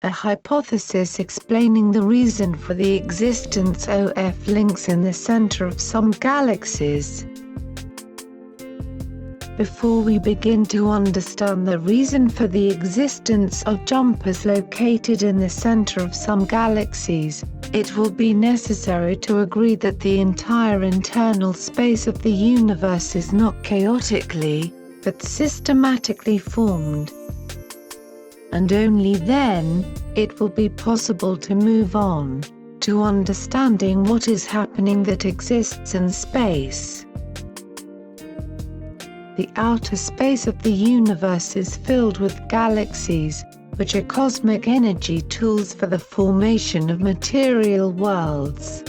a hypothesis explaining the reason for the existence of links in the center of some galaxies. Before we begin to understand the reason for the existence of jumpers located in the center of some galaxies, it will be necessary to agree that the entire internal space of the universe is not chaotically, but systematically formed. And only then, it will be possible to move on to understanding what is happening that exists in space. The outer space of the universe is filled with galaxies, which are cosmic energy tools for the formation of material worlds.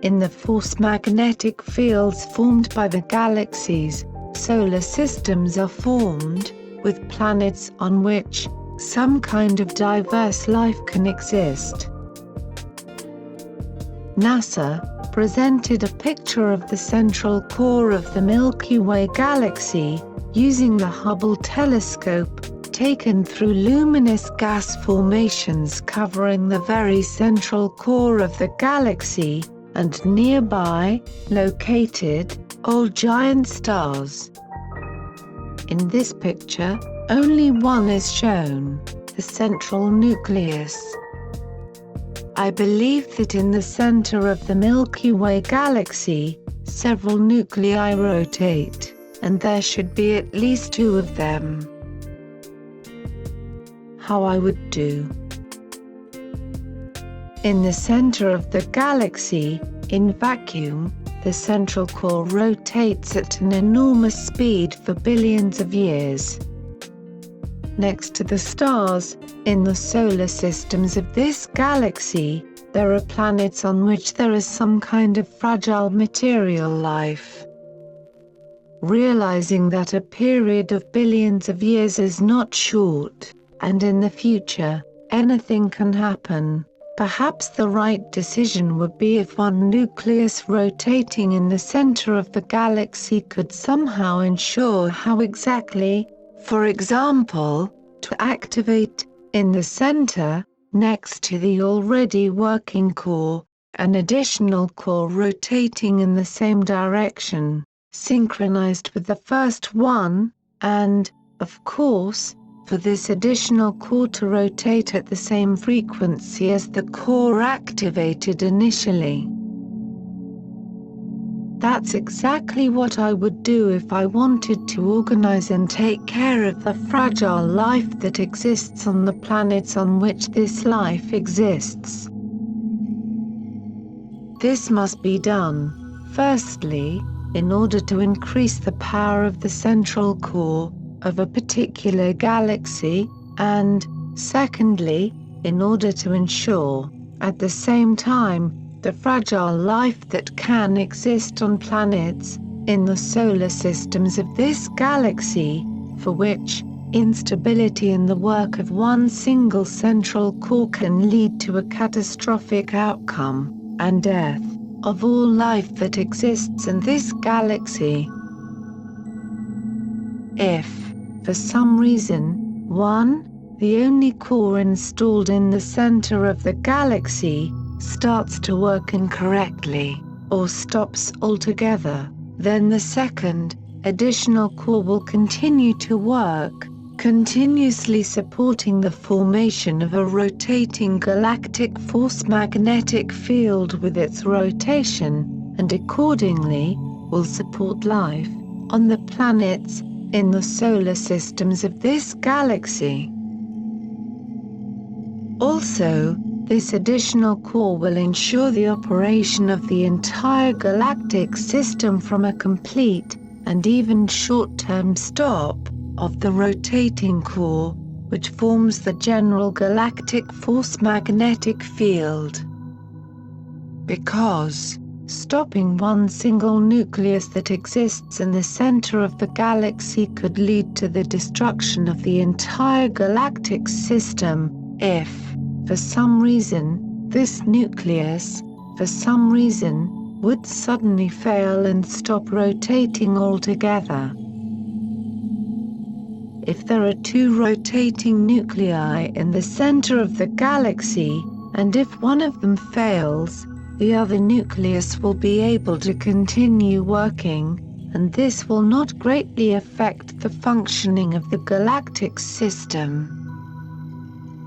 In the force magnetic fields formed by the galaxies, solar systems are formed, with planets on which some kind of diverse life can exist. NASA presented a picture of the central core of the Milky Way galaxy, using the Hubble telescope, taken through luminous gas formations covering the very central core of the galaxy, and nearby, located, old giant stars. In this picture, only one is shown, the central nucleus. I believe that in the center of the Milky Way galaxy, several nuclei rotate, and there should be at least two of them. How I would do. In the center of the galaxy, in vacuum, the central core rotates at an enormous speed for billions of years. Next to the stars, in the solar systems of this galaxy, there are planets on which there is some kind of fragile material life. Realizing that a period of billions of years is not short, and in the future, anything can happen, perhaps the right decision would be if one nucleus rotating in the center of the galaxy could somehow ensure how exactly, for example, to activate, in the center, next to the already working core, an additional core rotating in the same direction, synchronized with the first one, and, of course, for this additional core to rotate at the same frequency as the core activated initially. That's exactly what I would do if I wanted to organize and take care of the fragile life that exists on the planets on which this life exists. This must be done, firstly, in order to increase the power of the central core of a particular galaxy, and, secondly, in order to ensure, at the same time, the fragile life that can exist on planets, in the solar systems of this galaxy, for which, instability in the work of one single central core can lead to a catastrophic outcome, and death, of all life that exists in this galaxy. If, for some reason, 1, the only core installed in the center of the galaxy, starts to work incorrectly, or stops altogether, then the second, additional core will continue to work, continuously supporting the formation of a rotating galactic force magnetic field with its rotation, and accordingly, will support life on the planets in the solar systems of this galaxy. Also, this additional core will ensure the operation of the entire galactic system from a complete, and even short-term stop, of the rotating core, which forms the general galactic force magnetic field. Because, stopping one single nucleus that exists in the center of the galaxy could lead to the destruction of the entire galactic system, if, for some reason, this nucleus, for some reason, would suddenly fail and stop rotating altogether. if there are two rotating nuclei in the center of the galaxy, and if one of them fails, the other nucleus will be able to continue working, and this will not greatly affect the functioning of the galactic system.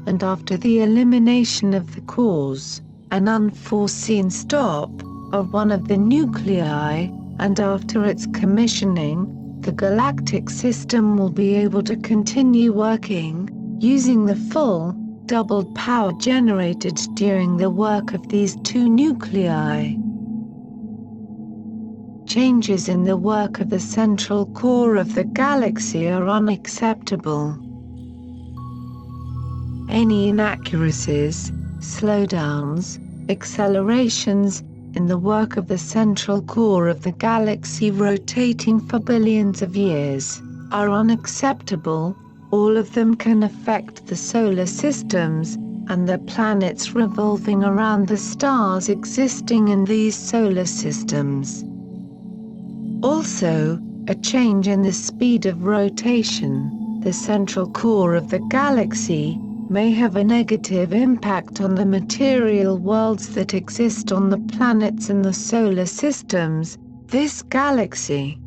And after the elimination of the cause, an unforeseen stop of one of the nuclei, and after its commissioning, the galactic system will be able to continue working, using the full, doubled power generated during the work of these two nuclei. Changes in the work of the central core of the galaxy are unacceptable. Any inaccuracies, slowdowns, accelerations, in the work of the central core of the galaxy rotating for billions of years, are unacceptable. All of them can affect the solar systems, and the planets revolving around the stars existing in these solar systems. Also, a change in the speed of rotation, the central core of the galaxy, may have a negative impact on the material worlds that exist on the planets in the solar systems, this galaxy.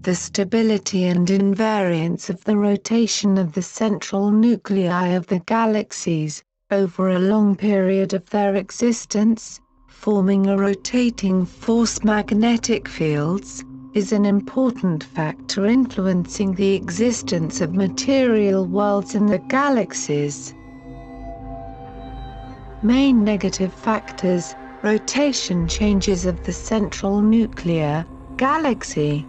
The stability and invariance of the rotation of the central nuclei of the galaxies, over a long period of their existence, forming a rotating force magnetic fields, is an important factor influencing the existence of material worlds in the galaxies. Main negative factors: rotation changes of the central nuclear galaxy.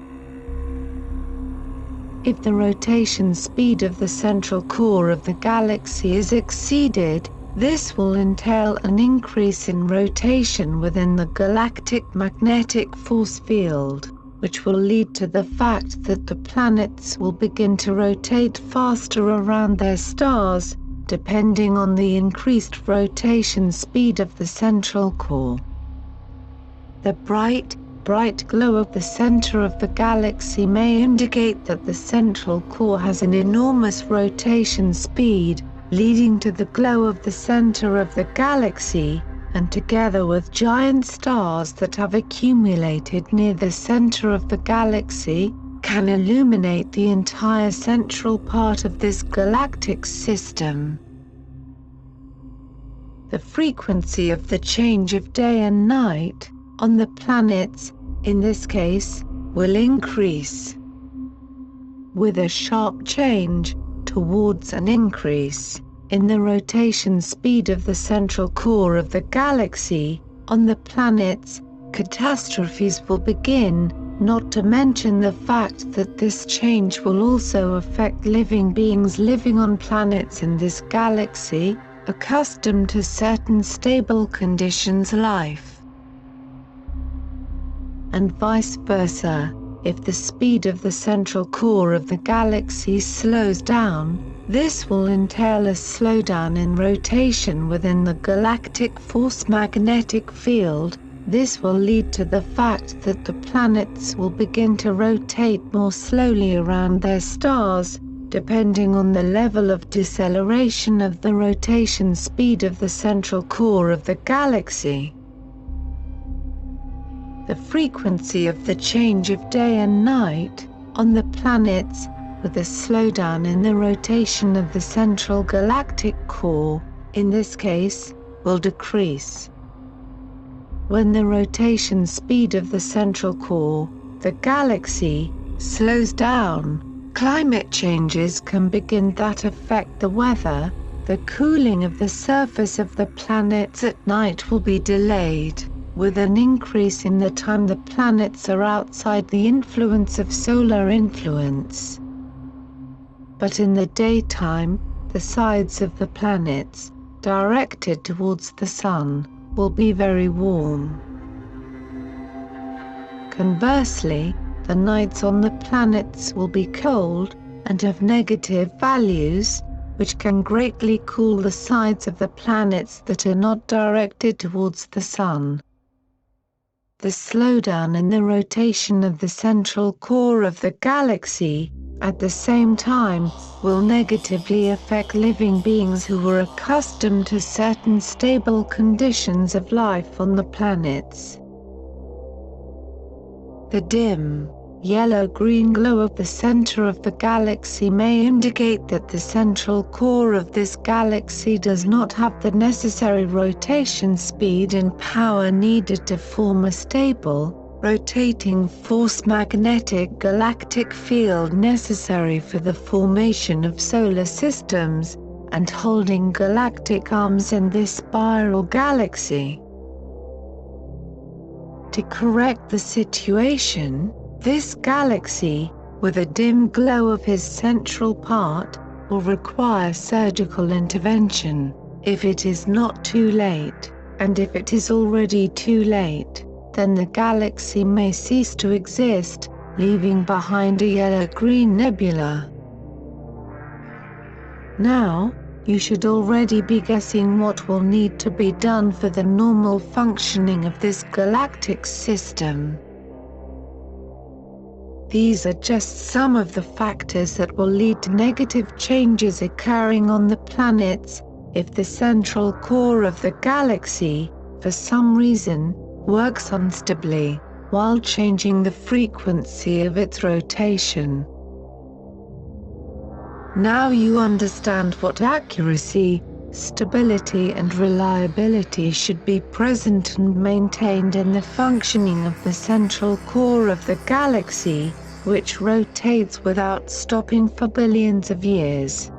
If the rotation speed of the central core of the galaxy is exceeded, this will entail an increase in rotation within the galactic magnetic force field, which will lead to the fact that the planets will begin to rotate faster around their stars, depending on the increased rotation speed of the central core. The bright glow of the center of the galaxy may indicate that the central core has an enormous rotation speed, leading to the glow of the center of the galaxy, and together with giant stars that have accumulated near the center of the galaxy, can illuminate the entire central part of this galactic system. The frequency of the change of day and night, on the planets, in this case, will increase, with a sharp change, towards an increase in the rotation speed of the central core of the galaxy. On the planets, catastrophes will begin, not to mention the fact that this change will also affect living beings living on planets in this galaxy, accustomed to certain stable conditions life. And vice versa, if the speed of the central core of the galaxy slows down, this will entail a slowdown in rotation within the galactic force magnetic field. This will lead to the fact that the planets will begin to rotate more slowly around their stars, depending on the level of deceleration of the rotation speed of the central core of the galaxy. The frequency of the change of day and night, on the planets, with a slowdown in the rotation of the central galactic core, in this case, will decrease. When the rotation speed of the central core, the galaxy, slows down, climate changes can begin that affect the weather. The cooling of the surface of the planets at night will be delayed, with an increase in the time the planets are outside the influence of solar influence. But in the daytime, the sides of the planets, directed towards the sun, will be very warm. Conversely, the nights on the planets will be cold, and have negative values, which can greatly cool the sides of the planets that are not directed towards the sun. The slowdown in the rotation of the central core of the galaxy at the same time, will negatively affect living beings who were accustomed to certain stable conditions of life on the planets. The dim, yellow-green glow of the center of the galaxy may indicate that the central core of this galaxy does not have the necessary rotation speed and power needed to form a stable, rotating force magnetic galactic field necessary for the formation of solar systems, and holding galactic arms in this spiral galaxy. To correct the situation, this galaxy, with a dim glow of his central part, will require surgical intervention, if it is not too late, and if it is already too late, then the galaxy may cease to exist, leaving behind a yellow-green nebula. Now, you should already be guessing what will need to be done for the normal functioning of this galactic system. These are just some of the factors that will lead to negative changes occurring on the planets, if the central core of the galaxy, for some reason, works unstably, while changing the frequency of its rotation. Now you understand what accuracy, stability and reliability should be present and maintained in the functioning of the central core of the galaxy, which rotates without stopping for billions of years.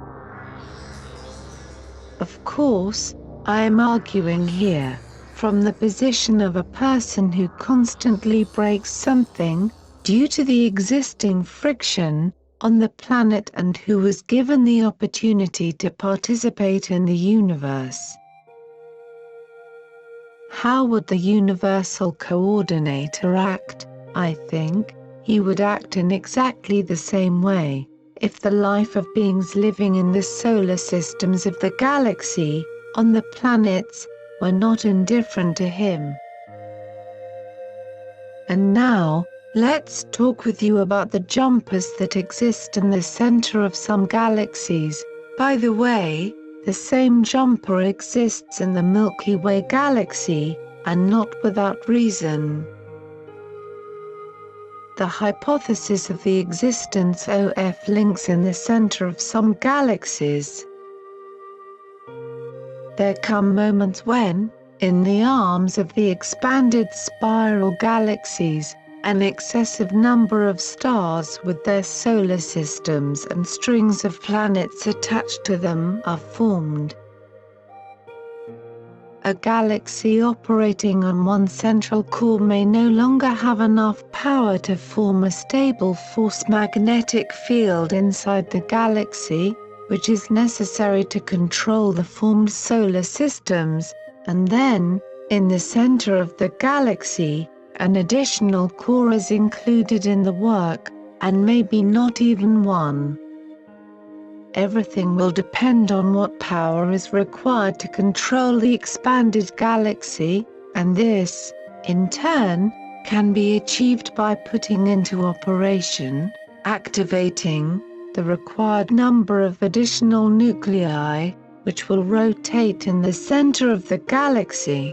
Of course, I am arguing here, from the position of a person who constantly breaks something, due to the existing friction, on the planet and who was given the opportunity to participate in the universe. How would the universal coordinator act? I think he would act in exactly the same way, if the life of beings living in the solar systems of the galaxy, on the planets, were not indifferent to him. And now, let's talk with you about the jumpers that exist in the center of some galaxies. By the way, the same jumper exists in the Milky Way galaxy, and not without reason. The hypothesis of the existence of links in the center of some galaxies. There come moments when, in the arms of the expanded spiral galaxies, an excessive number of stars with their solar systems and strings of planets attached to them are formed. A galaxy operating on one central core may no longer have enough power to form a stable force magnetic field inside the galaxy, which is necessary to control the formed solar systems, and then, in the center of the galaxy, an additional core is included in the work, and maybe not even one. Everything will depend on what power is required to control the expanded galaxy, and this, in turn, can be achieved by putting into operation, activating, the required number of additional nuclei, which will rotate in the center of the galaxy.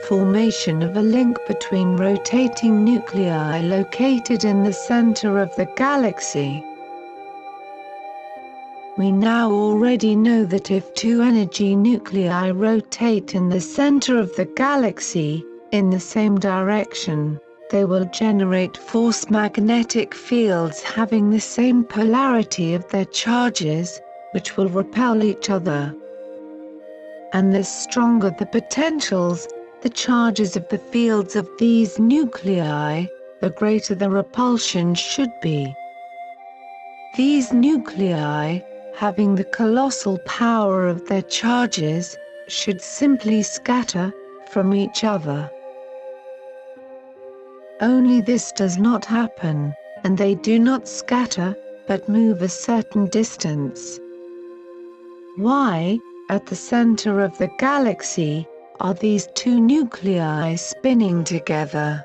Formation of a link between rotating nuclei located in the center of the galaxy. We now already know that if two energy nuclei rotate in the center of the galaxy, in the same direction, they will generate force magnetic fields having the same polarity of their charges, which will repel each other. And the stronger the potentials, the charges of the fields of these nuclei, the greater the repulsion should be. These nuclei, having the colossal power of their charges, should simply scatter from each other. Only this does not happen, and they do not scatter, but move a certain distance. Why, at the center of the galaxy, are these two nuclei spinning together?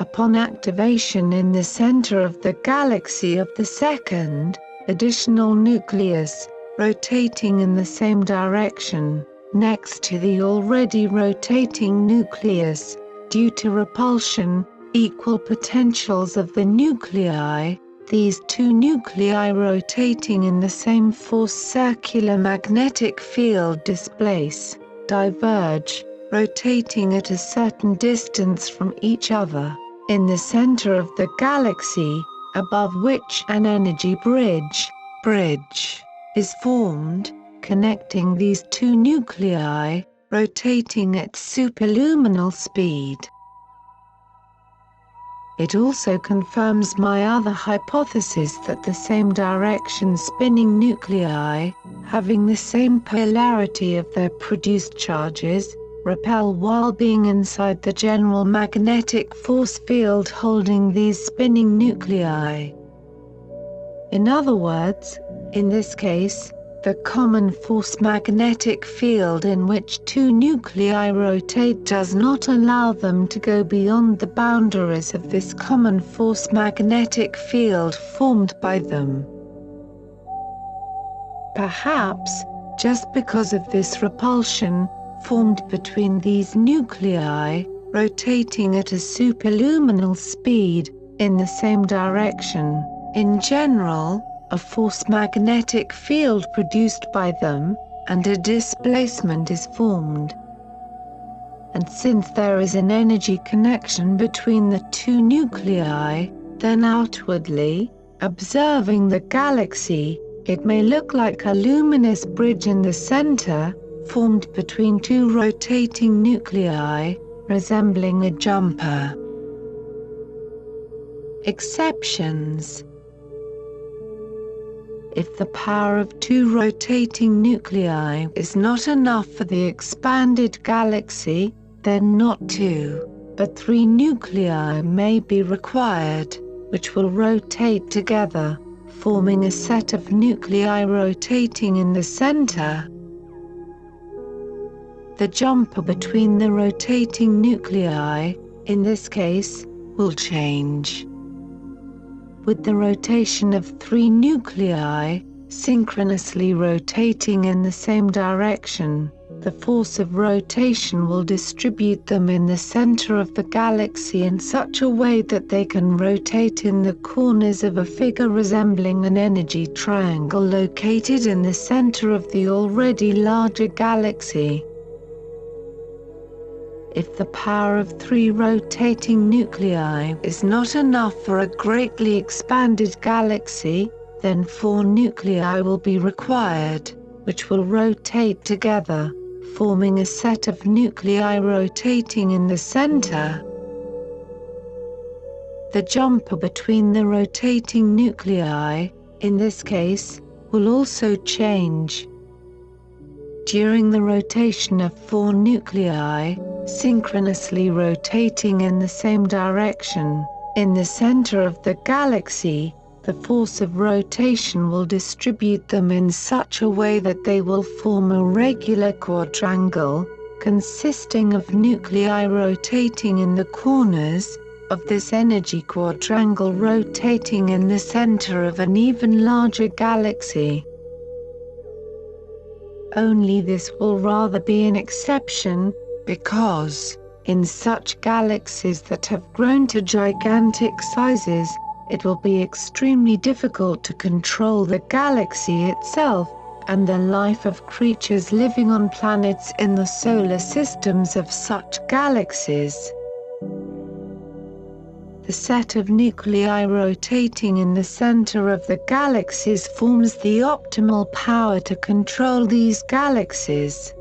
Upon activation in the center of the galaxy of the second, additional nucleus, rotating in the same direction, next to the already rotating nucleus, due to repulsion, equal potentials of the nuclei, these two nuclei rotating in the same force circular magnetic field displace, diverge, rotating at a certain distance from each other, in the center of the galaxy, above which an energy bridge is formed, connecting these two nuclei, rotating at superluminal speed. It also confirms my other hypothesis that the same direction spinning nuclei, having the same polarity of their produced charges, repel while being inside the general magnetic force field holding these spinning nuclei. In other words, in this case, the common force magnetic field in which two nuclei rotate does not allow them to go beyond the boundaries of this common force magnetic field formed by them. Perhaps, just because of this repulsion, formed between these nuclei, rotating at a superluminal speed, in the same direction, in general, a force magnetic field produced by them, and a displacement is formed. And since there is an energy connection between the two nuclei, then outwardly, observing the galaxy, it may look like a luminous bridge in the center, formed between two rotating nuclei, resembling a jumper. Exceptions. If the power of two rotating nuclei is not enough for the expanded galaxy, then not two, but three nuclei may be required, which will rotate together, forming a set of nuclei rotating in the center. The jumper between the rotating nuclei, in this case, will change. With the rotation of three nuclei, synchronously rotating in the same direction, the force of rotation will distribute them in the center of the galaxy in such a way that they can rotate in the corners of a figure resembling an energy triangle located in the center of the already larger galaxy. If the power of three rotating nuclei is not enough for a greatly expanded galaxy, then four nuclei will be required, which will rotate together, forming a set of nuclei rotating in the center. The jumper between the rotating nuclei, in this case, will also change. During the rotation of four nuclei, synchronously rotating in the same direction, in the center of the galaxy, the force of rotation will distribute them in such a way that they will form a regular quadrangle, consisting of nuclei rotating in the corners, of this energy quadrangle rotating in the center of an even larger galaxy. Only this will rather be an exception, because, in such galaxies that have grown to gigantic sizes, it will be extremely difficult to control the galaxy itself, and the life of creatures living on planets in the solar systems of such galaxies. The set of nuclei rotating in the center of the galaxies forms the optimal power to control these galaxies.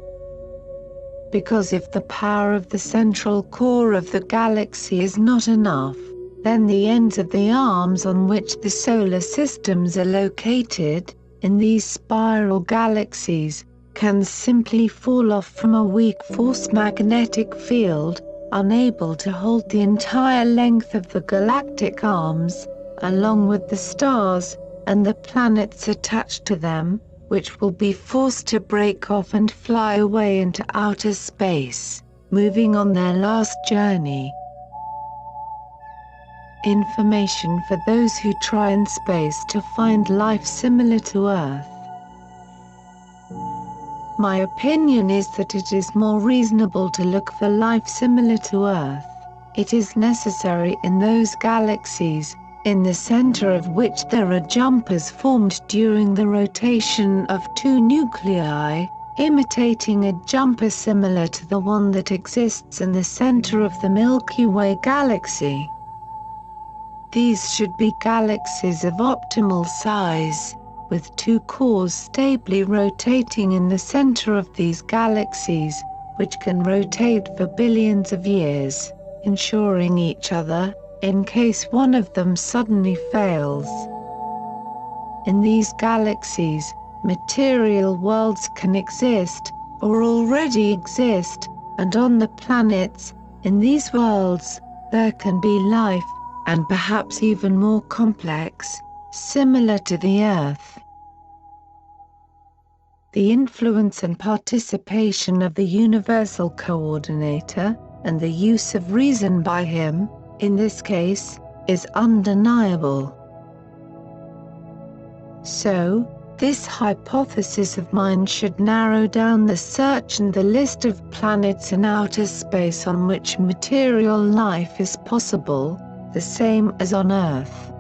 Because if the power of the central core of the galaxy is not enough, then the ends of the arms on which the solar systems are located, in these spiral galaxies, can simply fall off from a weak force magnetic field, unable to hold the entire length of the galactic arms, along with the stars, and the planets attached to them, which will be forced to break off and fly away into outer space, moving on their last journey. information for those who try in space to find life similar to Earth. My opinion is that it is more reasonable to look for life similar to Earth. It is necessary in those galaxies, in the center of which there are jumpers formed during the rotation of two nuclei, imitating a jumper similar to the one that exists in the center of the Milky Way galaxy. These should be galaxies of optimal size, with two cores stably rotating in the center of these galaxies, which can rotate for billions of years, ensuring each other, in case one of them suddenly fails. In these galaxies, material worlds can exist, or already exist, and on the planets, in these worlds, there can be life, and perhaps even more complex, similar to the Earth. The influence and participation of the Universal Coordinator, and the use of reason by him, in this case, is undeniable. So, this hypothesis of mine should narrow down the search and the list of planets in outer space on which material life is possible, the same as on Earth.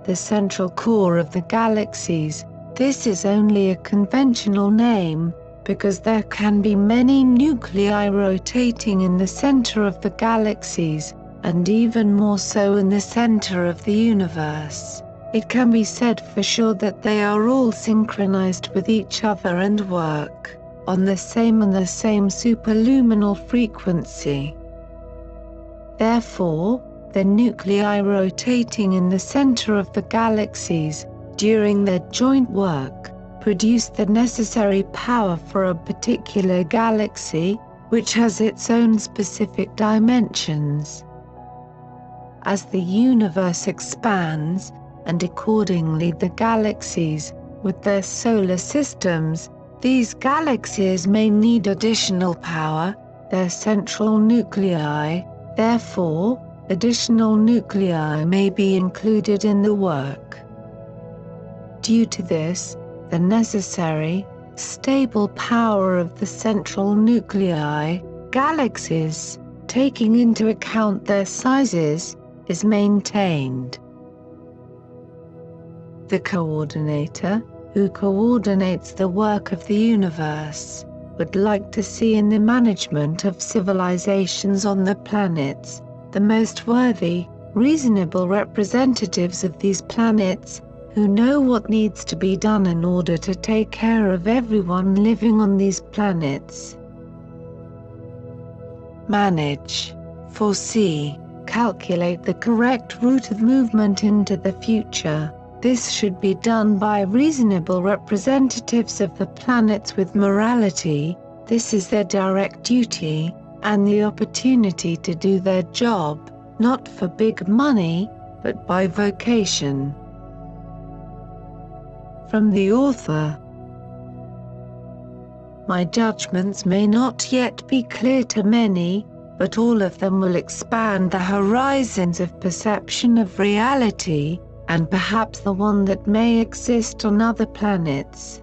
The central core of the galaxies, this is only a conventional name, because there can be many nuclei rotating in the center of the galaxies, and even more so in the center of the universe. It can be said for sure that they are all synchronized with each other and work on the same superluminal frequency. Therefore, the nuclei rotating in the center of the galaxies, during their joint work, produce the necessary power for a particular galaxy, which has its own specific dimensions. As the universe expands, and accordingly the galaxies, with their solar systems, these galaxies may need additional power, their central nuclei, therefore, additional nuclei may be included in the work. Due to this, the necessary, stable power of the central nuclei, galaxies, taking into account their sizes, is maintained. The coordinator, who coordinates the work of the universe, would like to see in the management of civilizations on the planets, the most worthy, reasonable representatives of these planets, who know what needs to be done in order to take care of everyone living on these planets. Manage, foresee, calculate the correct route of movement into the future. This should be done by reasonable representatives of the planets with morality. This is their direct duty, and the opportunity to do their job, not for big money, but by vocation. From the author. My judgments may not yet be clear to many, but all of them will expand the horizons of perception of reality, and perhaps the one that may exist on other planets.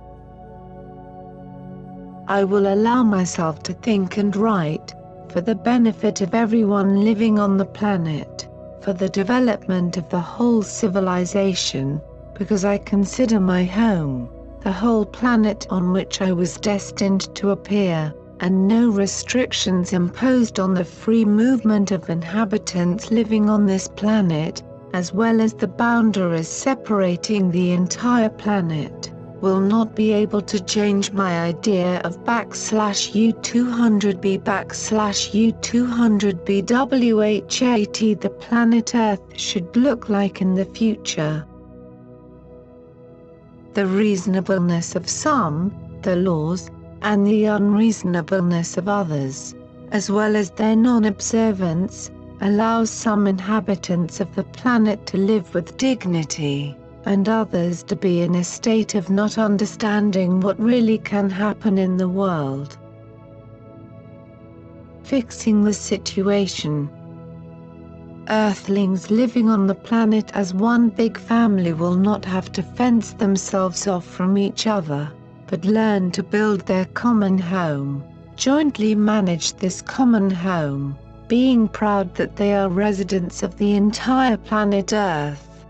I will allow myself to think and write, for the benefit of everyone living on the planet, for the development of the whole civilization, because I consider my home, the whole planet on which I was destined to appear, and no restrictions imposed on the free movement of inhabitants living on this planet, as well as the boundaries separating the entire planet, will not be able to change my idea of \U200b \U200b the planet Earth should look like in the future. The reasonableness of some, the laws, and the unreasonableness of others, as well as their non-observance, allows some inhabitants of the planet to live with dignity, and others to be in a state of not understanding what really can happen in the world. Fixing the situation. Earthlings living on the planet as one big family will not have to fence themselves off from each other, but learn to build their common home, jointly manage this common home, being proud that they are residents of the entire planet Earth.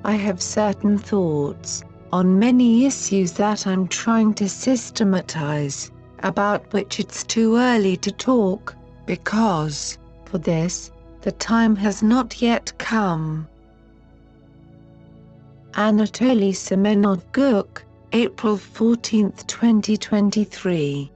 I have certain thoughts on many issues that I'm trying to systematize, about which it's too early to talk, because, for this, the time has not yet come. Anatoly Semenov-Gook, April 14, 2023.